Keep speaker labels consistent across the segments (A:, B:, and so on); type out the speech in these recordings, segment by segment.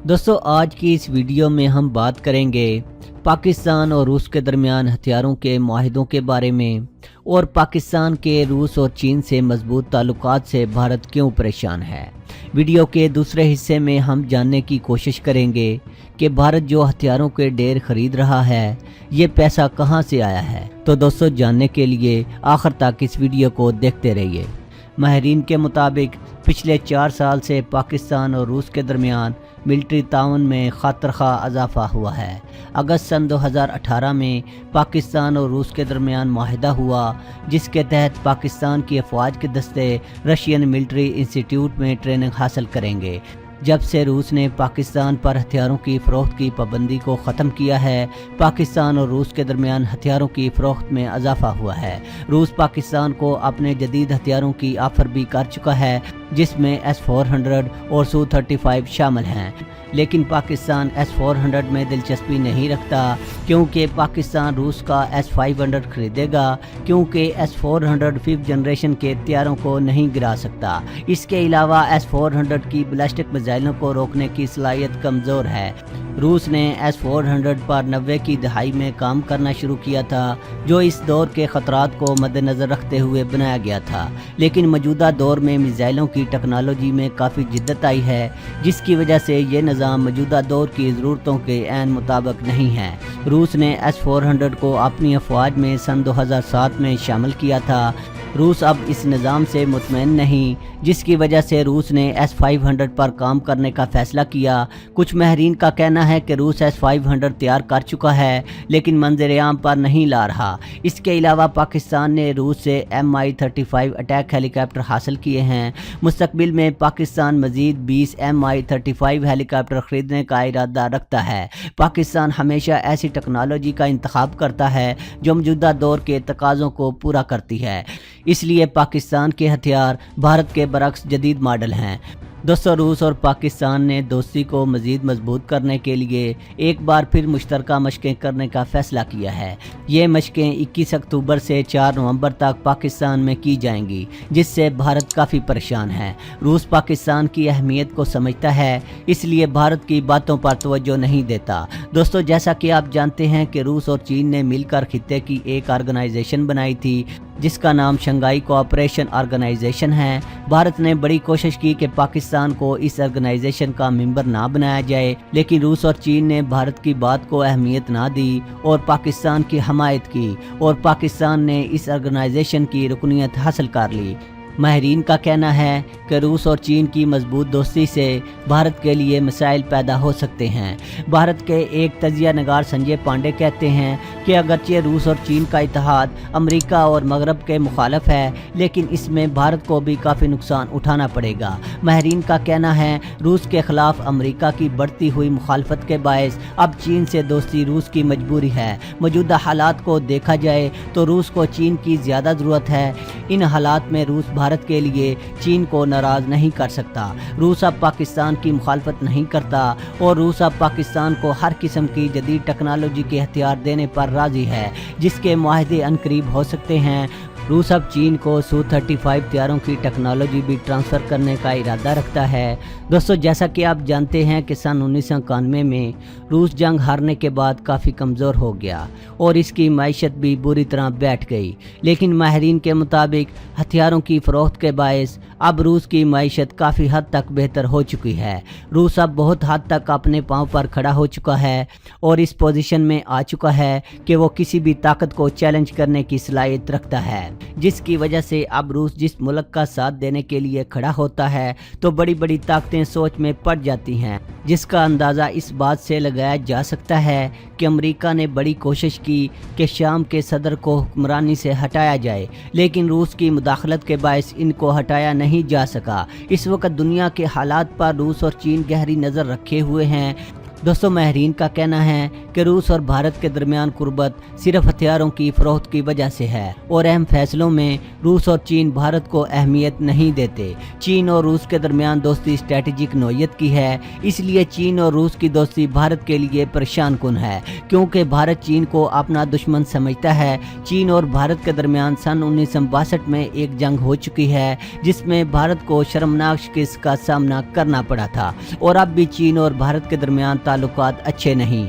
A: दोस्तों आज की इस वीडियो में हम बात करेंगे पाकिस्तान और रूस के दरमियान हथियारों के मुआहिदों के बारे में और पाकिस्तान के रूस और चीन से मजबूत ताल्लुकात से भारत क्यों परेशान है। वीडियो के दूसरे हिस्से में हम जानने की कोशिश करेंगे कि भारत जो हथियारों के ढेर खरीद रहा है ये पैसा कहां से आया है। तो दोस्तों जानने के लिए आखिर तक इस वीडियो को देखते रहिए। माहिरीन के मुताबिक पिछले 4 साल से पाकिस्तान और रूस के दरमियान मिलिट्री ताउन में खातरखा इजाफा हुआ है। अगस्त सन 2018 में पाकिस्तान और रूस के दरमियान माहिदा हुआ जिसके तहत पाकिस्तान की अफवाज के दस्ते रशियन मिलिट्री इंस्टीट्यूट में ट्रेनिंग हासिल करेंगे। जब से रूस ने पाकिस्तान पर हथियारों की फ़रोख्त की पाबंदी को ख़त्म किया है, पाकिस्तान और रूस के दरमियान हथियारों की फ़रोख्त में इजाफा हुआ है। रूस पाकिस्तान को अपने जदीद हथियारों की ऑफ़र भी कर चुका है जिसमें S-400 और Su-35 शामिल हैं, लेकिन पाकिस्तान S-400 में दिलचस्पी नहीं रखता क्योंकि पाकिस्तान रूस का S-500 खरीदेगा क्योंकि S-400 5th जनरेशन के हथियारों को नहीं गिरा सकता। इसके अलावा S-400 की बैलिस्टिक मिसाइलों को रोकने की सलाहियत कमज़ोर है। रूस ने S-400 पर 90 की दहाई में काम करना शुरू किया था जो इस दौर के ख़तरात को मद्देनज़र रखते हुए बनाया गया था, लेकिन मौजूदा दौर में मिसाइलों की टेक्नोलॉजी में काफ़ी जिद्दत आई है जिसकी वजह से ये निज़ाम मौजूदा दौर की ज़रूरतों के ऐन मुताबिक नहीं है। रूस ने S-400 को अपनी अफवाज में सन 2007 में शामिल किया था। रूस अब इस निज़ाम से मुतमईन नहीं जिसकी वजह से रूस ने S-500 पर काम करने का फ़ैसला किया। कुछ माहिरीन का कहना है कि रूस S-500 तैयार कर चुका है लेकिन मंजर-ए-आम पर नहीं ला रहा। इसके अलावा पाकिस्तान ने रूस से Mi-35 अटैक हेलीकॉप्टर हासिल किए हैं। मुस्तकबिल में पाकिस्तान मज़ीद 20 Mi-35 हेलीकॉप्टर ख़रीदने का इरादा रखता है। पाकिस्तान हमेशा ऐसी टेक्नोलॉजी का इंतखाब करता है जो मौजूदा दौर के तकाज़ों को पूरा करती है, इसलिए पाकिस्तान के हथियार भारत के बरक्स जदीद मॉडल हैं। दोस्तों रूस और पाकिस्तान ने दोस्ती को मज़ीद मजबूत करने के लिए एक बार फिर मुश्तरका मशक़ें करने का फ़ैसला किया है। ये मशक़ें 21 अक्टूबर से 4 नवंबर तक पाकिस्तान में की जाएंगी जिससे भारत काफ़ी परेशान है। रूस पाकिस्तान की अहमियत को समझता है इसलिए भारत की बातों पर तवज्जो नहीं देता। दोस्तों जैसा कि आप जानते हैं कि रूस और चीन ने मिलकर खित्ते की एक ऑर्गेनाइजेशन बनाई थी जिसका नाम शंघाई कोऑपरेशन ऑर्गेनाइजेशन है। भारत ने बड़ी कोशिश की कि पाकिस्तान को इस ऑर्गेनाइजेशन का मेंबर ना बनाया जाए, लेकिन रूस और चीन ने भारत की बात को अहमियत ना दी और पाकिस्तान की हमायत की और पाकिस्तान ने इस ऑर्गेनाइजेशन की रुकनीत हासिल कर ली। माहिरीन का कहना है कि रूस और चीन की मजबूत दोस्ती से भारत के लिए मसाइल पैदा हो सकते हैं। भारत के एक तजिया नगार संजय पांडे कहते हैं कि अगरचे रूस और चीन का इत्तेहाद अमेरिका और मगरब के मुखालफ है, लेकिन इसमें भारत को भी काफ़ी नुकसान उठाना पड़ेगा। माहिरीन का कहना है रूस के ख़िलाफ़ अमेरिका की बढ़ती हुई मुखालफत के बायस अब चीन से दोस्ती रूस की मजबूरी है। मौजूदा हालात को देखा जाए तो रूस को चीन की ज़्यादा ज़रूरत है। इन हालात में रूस भारत के लिए चीन को नाराज़ नहीं कर सकता। रूस अब पाकिस्तान की मुखालफत नहीं करता और रूस अब पाकिस्तान को हर किस्म की जदीद टेक्नोलॉजी के हथियार देने पर राज़ी है जिसके मुआहदे अनकरीब हो सकते हैं। रूस अब चीन को Su-35 हथियारों की टेक्नोलॉजी भी ट्रांसफ़र करने का इरादा रखता है। दोस्तों जैसा कि आप जानते हैं कि सन 1991 में रूस जंग हारने के बाद काफ़ी कमज़ोर हो गया और इसकी माइशत भी बुरी तरह बैठ गई, लेकिन माहिरीन के मुताबिक हथियारों की फ़रोख्त के बायस अब रूस की माइशत काफ़ी हद तक बेहतर हो चुकी है। रूस अब बहुत हद तक अपने पाँव पर खड़ा हो चुका है और इस पोजीशन में आ चुका है कि वो किसी भी ताकत को चैलेंज करने की सलाहियत रखता है, जिसकी वजह से अब रूस जिस मुल्क का साथ देने के लिए खड़ा होता है तो बड़ी बड़ी ताकतें सोच में पड़ जाती हैं, जिसका अंदाज़ा इस बात से लगाया जा सकता है कि अमेरिका ने बड़ी कोशिश की कि शाम के सदर को हुक्मरानी से हटाया जाए, लेकिन रूस की मुदाखलत के बायस इनको हटाया नहीं जा सका। इस वक्त दुनिया के हालात पर रूस और चीन गहरी नज़र रखे हुए हैं। दोस्तों, माहिरीन का कहना है कि रूस और भारत के दरमियान कुर्बत सिर्फ हथियारों की फरोख्त की वजह से है और अहम फैसलों में रूस और चीन भारत को अहमियत नहीं देते। चीन और रूस के दरमियान दोस्ती स्ट्रेटेजिक नौयत की है, इसलिए चीन और रूस की दोस्ती भारत के लिए परेशान कुन है, क्योंकि भारत चीन को अपना दुश्मन समझता है। चीन और भारत के दरमियान सन 1962 में एक जंग हो चुकी है जिसमें भारत को शर्मनाक शिकस्त का सामना करना पड़ा था और अब भी चीन और भारत के दरमियान ताल्लुकात अच्छे नहीं।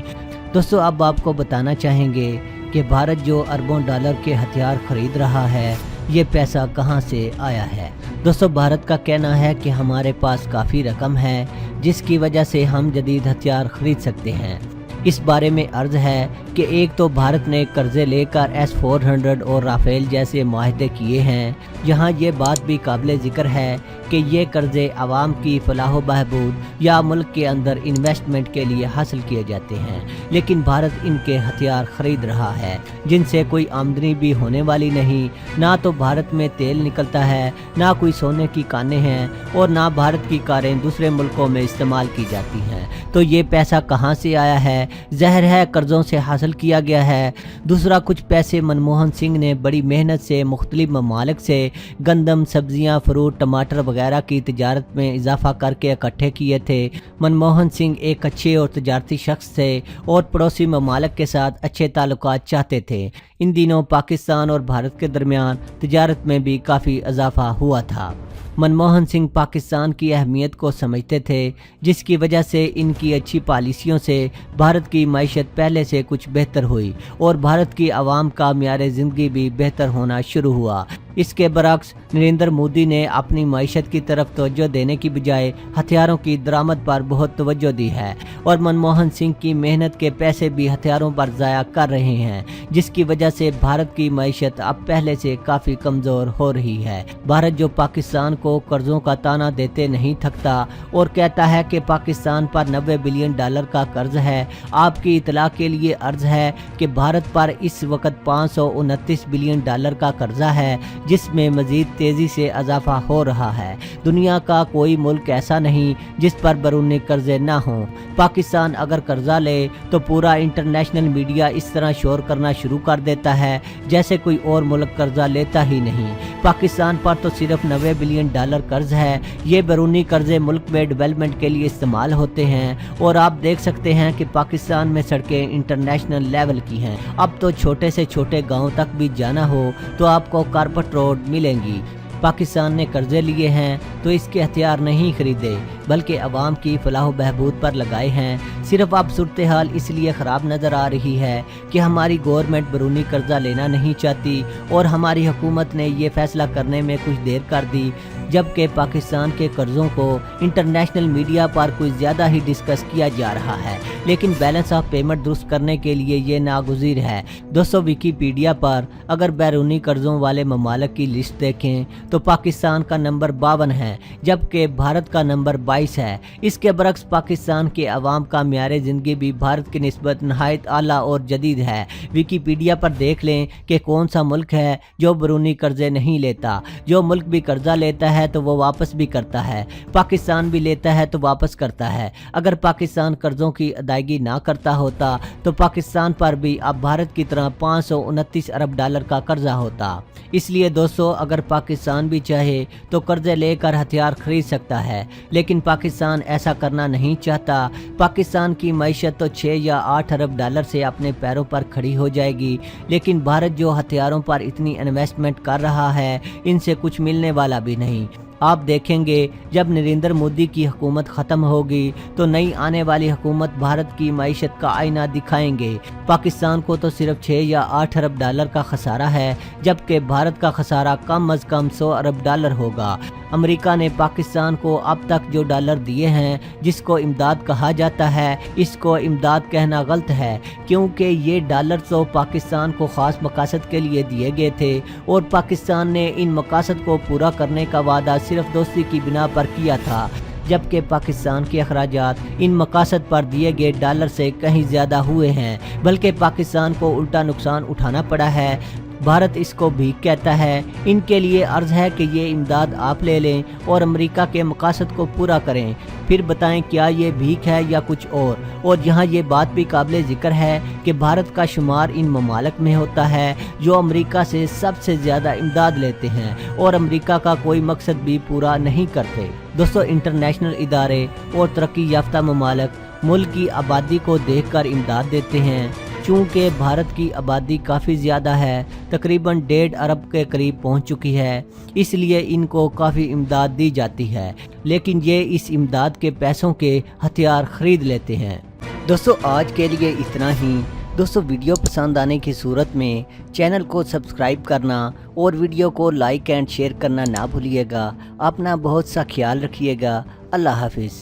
A: दोस्तों, अब आपको बताना चाहेंगे कि भारत जो अरबों डॉलर के हथियार खरीद रहा है, ये पैसा कहां से आया है। दोस्तों, भारत का कहना है कि हमारे पास काफ़ी रकम है जिसकी वजह से हम जदीद हथियार खरीद सकते हैं। इस बारे में अर्ज है कि एक तो भारत ने कर्जे लेकर S-400 और राफेल जैसे माहदे किए हैं। यहाँ ये बात भी काबिल ज़िक्र है कि ये कर्जे आवाम की फलाह बहबूद या मुल्क के अंदर इन्वेस्टमेंट के लिए हासिल किए जाते हैं, लेकिन भारत इनके हथियार ख़रीद रहा है जिनसे कोई आमदनी भी होने वाली नहीं। ना तो भारत में तेल निकलता है, ना कोई सोने की कानें हैं और ना भारत की कारें दूसरे मुल्कों में इस्तेमाल की जाती हैं। तो ये पैसा कहाँ से आया है? ज़हर है कर्ज़ों से हासिल किया गया है। दूसरा, कुछ पैसे मनमोहन सिंह ने बड़ी मेहनत से मुख्तलिफ ममालिक से गंदम, सब्जियां, फ्रूट, टमाटर वगैरह की तिजारत में इजाफा करके इकट्ठे किए थे। मनमोहन सिंह एक अच्छे और तजारती शख्स थे और पड़ोसी ममालिक के साथ अच्छे ताल्लुकात चाहते थे। इन दिनों पाकिस्तान और भारत के दरमियान तिजारत में भी काफ़ी इजाफा हुआ था। मनमोहन सिंह पाकिस्तान की अहमियत को समझते थे, जिसकी वजह से इनकी अच्छी पॉलिसियों से भारत की मईशत पहले से कुछ बेहतर हुई और भारत की आवाम का म्यार ज़िंदगी भी बेहतर होना शुरू हुआ। इसके बरक्स नरेंद्र मोदी ने अपनी मईशत की तरफ तवज्जो देने की बजाय हथियारों की दरामद पर बहुत तवज्जो दी है और मनमोहन सिंह की मेहनत के पैसे भी हथियारों पर ज़ाया कर रहे हैं, जिसकी वजह से भारत की मईशत अब पहले से काफ़ी कमज़ोर हो रही है। भारत जो पाकिस्तान को कर्ज़ों का ताना देते नहीं थकता और कहता है कि पाकिस्तान पर $90 बिलियन का कर्ज है। आपकी इतला के लिए अर्ज है कि भारत पर इस वक्त $529 बिलियन का कर्जा है, जिसमें मजीद तेज़ी से इजाफा हो रहा है। दुनिया का कोई मुल्क ऐसा नहीं जिस पर बैरूनी कर्जे ना हों। पाकिस्तान अगर कर्जा ले तो पूरा इंटरनेशनल मीडिया इस तरह शोर करना शुरू कर देता है जैसे कोई और मुल्क कर्जा लेता ही नहीं। पाकिस्तान पर तो सिर्फ $90 बिलियन कर्ज है। ये बैरूनी कर्जे मुल्क में डेवलपमेंट के लिए इस्तेमाल होते हैं और आप देख सकते हैं कि पाकिस्तान में सड़कें इंटरनेशनल लेवल की हैं। अब तो छोटे से छोटे गाँव तक भी जाना हो तो आपको कारपेट रोड मिलेंगी। पाकिस्तान ने कर्जे लिए हैं तो इसके हथियार नहीं खरीदे बल्कि अवाम की फलाह बहबूद पर लगाए हैं। सिर्फ अब सूरत हाल इसलिए ख़राब नज़र आ रही है कि हमारी गवर्नमेंट बैरूनी कर्जा लेना नहीं चाहती और हमारी हुकूमत ने ये फैसला करने में कुछ देर कर दी, जबकि पाकिस्तान के कर्ज़ों को इंटरनेशनल मीडिया पर कुछ ज़्यादा ही डिस्कस किया जा रहा है, लेकिन बैलेंस ऑफ पेमेंट दुरुस्त करने के लिए ये नागुज़ीर है। दोस्तों, विकीपीडिया पर अगर बैरूनी कर्ज़ों वाले ममालिक की लिस्ट देखें तो पाकिस्तान का नंबर 52 है, जबकि भारत का नंबर 22 है। इसके बरक्स पाकिस्तान के अवाम का म्यार ज़िंदगी भी भारत की निस्बत नहायत आला और जदीद है। विकीपीडिया पर देख लें कि कौन सा मुल्क है जो बैरूनी कर्जे नहीं लेता। जो मुल्क भी कर्जा लेता है तो वो वापस भी करता है, पाकिस्तान भी लेता है तो वापस करता है। अगर पाकिस्तान कर्जों की अदायगी ना करता होता तो पाकिस्तान पर भी अब भारत की तरह $529 अरब का कर्जा होता। इसलिए दोस्तों, अगर पाकिस्तान भी चाहे तो कर्जे लेकर हथियार खरीद सकता है, लेकिन पाकिस्तान ऐसा करना नहीं चाहता। पाकिस्तान की मईशत तो 6 या 8 अरब डॉलर से अपने पैरों पर खड़ी हो जाएगी, लेकिन भारत जो हथियारों पर इतनी इन्वेस्टमेंट कर रहा है, इनसे कुछ मिलने वाला भी नहीं। आप देखेंगे जब नरेंद्र मोदी की हुकूमत ख़त्म होगी तो नई आने वाली हुकूमत भारत की मईशत का आईना दिखाएंगे। पाकिस्तान को तो सिर्फ 6 या 8 अरब डॉलर का खसारा है, जबकि भारत का खसारा कम अज़ कम 100 अरब डॉलर होगा। अमेरिका ने पाकिस्तान को अब तक जो डॉलर दिए हैं, जिसको इमदाद कहा जाता है, इसको इमदाद कहना गलत है, क्योंकि ये डॉलर तो पाकिस्तान को ख़ास मकासद के लिए दिए गए थे और पाकिस्तान ने इन मकासद को पूरा करने का वादा सिर्फ दोस्ती की बिना पर किया था, जबकि पाकिस्तान के अखराजात इन मकासद पर दिए गए डॉलर से कहीं ज़्यादा हुए हैं, बल्कि पाकिस्तान को उल्टा नुकसान उठाना पड़ा है। भारत इसको भीख कहता है। इनके लिए अर्ज है कि ये इमदाद आप ले लें और अमेरिका के मकासद को पूरा करें, फिर बताएं क्या ये भीख है या कुछ और यहाँ ये बात भी काबिल ज़िक्र है कि भारत का शुमार इन ममालिक में होता है जो अमेरिका से सबसे ज़्यादा इमदाद लेते हैं और अमेरिका का कोई मकसद भी पूरा नहीं करते। दोस्तों, इंटरनेशनल इदारे और तरक्की याफ्ता ममालिक मुल्क की आबादी को देखकर इमदाद देते हैं। चूँकि भारत की आबादी काफ़ी ज़्यादा है, तकरीबन 1.5 अरब के करीब पहुंच चुकी है, इसलिए इनको काफ़ी इमदाद दी जाती है, लेकिन ये इस इमदाद के पैसों के हथियार ख़रीद लेते हैं। दोस्तों, आज के लिए इतना ही। दोस्तों, वीडियो पसंद आने की सूरत में चैनल को सब्सक्राइब करना और वीडियो को लाइक एंड शेयर करना ना भूलिएगा। अपना बहुत सा ख्याल रखिएगा। अल्लाह हाफिज़।